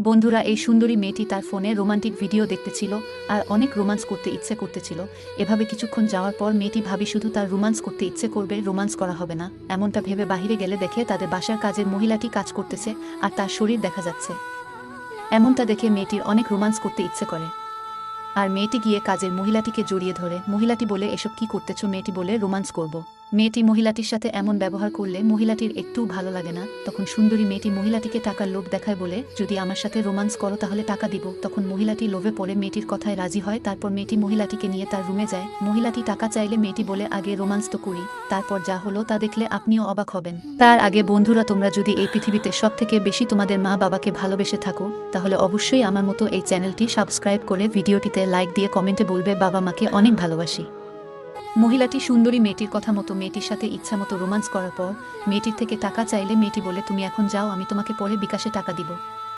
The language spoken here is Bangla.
বন্ধুরা, এই সুন্দরী মেয়েটি তার ফোনে রোমান্টিক ভিডিও দেখতেছিল আর অনেক রোমান্স করতে ইচ্ছে করতেছিল। এভাবে কিছুক্ষণ যাওয়ার পর মেয়েটি ভাবি শুধু তার রোমান্স করতে ইচ্ছে করবে, রোমান্স করা হবে না। এমনটা ভেবে বাহিরে গেলে দেখে তাদের বাসার কাজের মহিলাটি কাজ করতেছে আর তার শরীর দেখা যাচ্ছে। এমনটা দেখে মেয়েটির অনেক রোমান্স করতে ইচ্ছে করে আর মেয়েটি গিয়ে কাজের মহিলাটিকে জড়িয়ে ধরে। মহিলাটি বলে, এসব কি করতেছো? মেয়েটি বলে, রোমান্স করব। মেয়েটি মহিলাটির সাথে এমন ব্যবহার করলে মহিলাটির একটুও ভালো লাগে না। তখন সুন্দরী মেয়েটি মহিলাটিকে টাকার লোভ দেখায়, বলে, যদি আমার সাথে রোমান্স করো তাহলে টাকা দিব। তখন মহিলাটি লোভে পড়ে মেয়েটির কথায় রাজি হয়। তারপর মেয়েটি মহিলাটিকে নিয়ে তার রুমে যায়। মহিলাটি টাকা চাইলে মেয়েটি বলে, আগে রোমান্স তো করি, তারপর যা হলো তা দেখলে আপনিও অবাক হবেন। তার আগে বন্ধুরা, তোমরা যদি এই পৃথিবীতে সব থেকে বেশি তোমাদের মা বাবাকে ভালোবেসে থাকো তাহলে অবশ্যই আমার মতো এই চ্যানেলটি সাবস্ক্রাইব করে ভিডিওটিতে লাইক দিয়ে কমেন্টে বলবে, বাবা মাকে অনেক ভালোবাসি। মহিলাটি সুন্দরী মেয়েটির কথা মতো মেয়েটির সাথে ইচ্ছা মতো রোমান্স করার পর মেয়েটির থেকে টাকা চাইলে মেয়েটি বলে, তুমি এখন যাও, আমি তোমাকে পরে বিকাশে টাকা দিব।